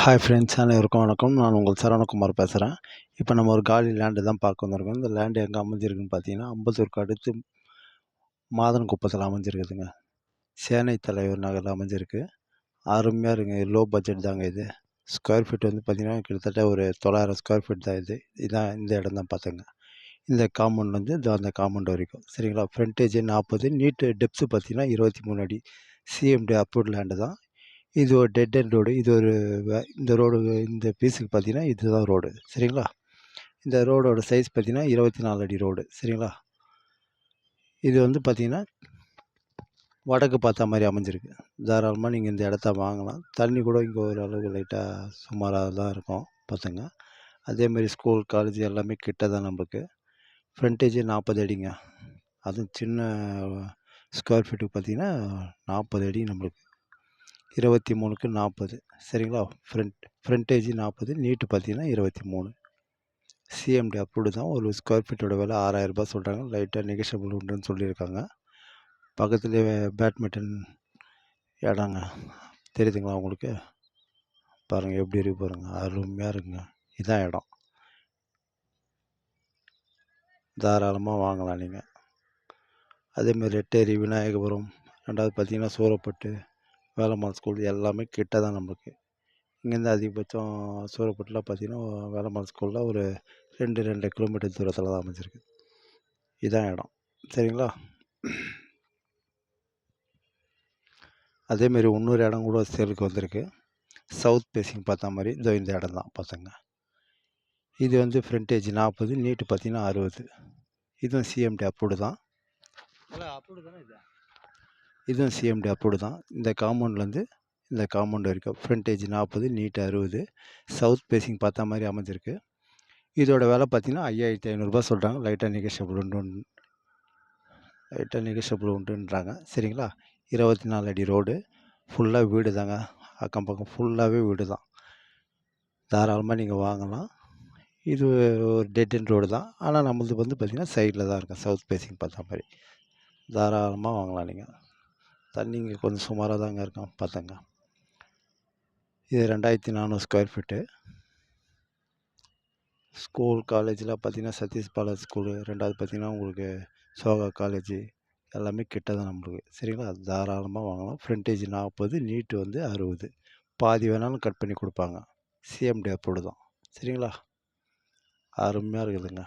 Hi friends, அனைவருக்கும் வணக்கம். நான் உங்கள் சரவணகுமார் பேசுகிறேன். இப்போ நம்ம ஒரு காலி லேண்டு தான் பார்க்க வந்திருக்கோம். இந்த லேண்டு எங்கே அமைஞ்சிருக்குன்னு பார்த்தீங்கன்னா, அம்பத்தூருக்கு அடுத்து மாதன்குப்பத்தில் அமைஞ்சிருக்குதுங்க. சேனை தலைவர் நகரில் அமைஞ்சிருக்கு. அருமையாக இருக்குங்க. லோ பட்ஜெட் தாங்க இது. ஸ்கொயர் ஃபீட் வந்து பார்த்தீங்கன்னா, கிட்டத்தட்ட ஒரு 900 ஸ்கொயர் ஃபீட் தான் இது. இதான் இந்த இடம் தான் பார்த்தேங்க. இந்த காம்பவுண்ட் வந்து இதோ அந்த காம்பவுண்ட் வரைக்கும் சரிங்களா. ஃப்ரண்டேஜ் 40, நீட்டு டெப்த்து பார்த்தீங்கன்னா 23 அடி. சிஎம்டி அப்ரூவ்ட் லேண்டு தான். இது ஒரு டெட் எண்ட் ரோடு. இது ஒரு இந்த ரோடு இந்த பீஸுக்கு பார்த்தீங்கன்னா, இதுதான் ரோடு சரிங்களா. இந்த ரோடோட சைஸ் பார்த்தீங்கன்னா 24 அடி ரோடு சரிங்களா. இது வந்து பார்த்தீங்கன்னா, வடக்கு பார்த்தா மாதிரி அமைஞ்சிருக்கு. தாராளமாக நீங்கள் இந்த இடத்த வாங்கலாம். தண்ணி கூட இங்கே ஓரளவுக்கு லைட்டாக சுமாராக தான் இருக்கும் பார்த்துங்க. அதேமாதிரி ஸ்கூல், காலேஜ் எல்லாமே கிட்ட தான் நம்மளுக்கு. ஃப்ரண்டேஜ் 40 அடிங்க. அதுவும் சின்ன ஸ்கொயர் ஃபீட்டுக்கு பார்த்தீங்கன்னா 40 அடி நம்மளுக்கு. 23க்கு 40 சரிங்களா. ஃப்ரண்டேஜ் 40, நீட்டு பார்த்தீங்கன்னா 23. சிஎம்டி அப்ரூவ்டு தான். ஒரு ஸ்கொயர் ஃபீட்டோட விலை 6000 ரூபாய் சொல்கிறாங்க. லைட்டாக நெகோஷியபிள் உண்டுன்னு சொல்லியிருக்காங்க. பக்கத்துலேயே பேட்மிண்டன் இடங்க தெரியுதுங்களா உங்களுக்கு. பாருங்கள் எப்படி இருக்கு பாருங்கள், அருமையாக இருக்குங்க. இதான் இடம். தாராளமாக வாங்கலாம் நீங்கள். அதேமாதிரி ரெட்டேரி, விநாயகபுரம், ரெண்டாவது பார்த்தீங்கன்னா சூரப்பட்டு, வேலம்மாள் ஸ்கூல் எல்லாமே கிட்ட தான் நம்மளுக்கு. இங்கேருந்து அதிகபட்சம் சூரப்பட்டில் பார்த்தீங்கன்னா வேலம்மாள் ஸ்கூலில் ஒரு 2 கிலோமீட்டர் தூரத்தில் தான் அமைஞ்சிருக்கு. இதான் இடம் சரிங்களா. அதேமாரி இன்னொரு இடம் கூட சேலுக்கு வந்திருக்கு. சவுத் ஃபேஸிங் பார்த்தா மாதிரி இதோ இந்த இடம் தான் பசங்க. இது வந்து ஃப்ரண்டேஜ் 40, நீட்டு பார்த்தீங்கன்னா 60. இதுவும் சிஎம்டி அப்ரூவ்டு தான். இதுவும் சிஎம்டி அப்ரூவ்டு தான். இந்த காம்பவுண்ட்லேருந்து இந்த காம்பவுண்ட் வரைக்கும் ஃப்ரண்டேஜ் 40, நீட்டு 60. சவுத் ஃபேஸிங் பார்த்தா மாதிரி அமைஞ்சிருக்கு. இதோட விலை பார்த்தீங்கன்னா 5500 சொல்கிறாங்க. லைட்டாக நெகோஷியபிள் உண்டுன்றாங்க சரிங்களா. 24 அடி ரோடு. ஃபுல்லாக வீடு தாங்க. அக்கம் பக்கம் ஃபுல்லாகவே வீடு தான். தாராளமாக நீங்கள் வாங்கலாம். இது ஒரு டெட் எண்ட் ரோடு தான். ஆனால் நம்மளது வந்து பார்த்திங்கன்னா சைடில் தான் இருக்கும். சவுத் ஃபேஸிங் பார்த்தா மாதிரி தாராளமாக வாங்கலாம் நீங்கள். தண்ணி இங்கே கொஞ்சம் சுமாராக தாங்க இருக்கும் பார்த்தங்க. இது 2400 ஸ்கொயர் ஃபீட்டு. ஸ்கூல், காலேஜில் பார்த்தீங்கன்னா சதீஷ் பாலாஜி ஸ்கூலு, ரெண்டாவது பார்த்தீங்கன்னா உங்களுக்கு சோகா காலேஜு எல்லாமே கிட்ட தான் நம்மளுக்கு சரிங்களா. அது தாராளமாக வாங்கலாம். ஃப்ரண்டேஜ் 40, நீட்டு வந்து 60. பாதி வேணாலும் கட் பண்ணி கொடுப்பாங்க. சிஎம்டி அப்ரூவ்டு தான் சரிங்களா. அருமையாக இருக்குதுங்க.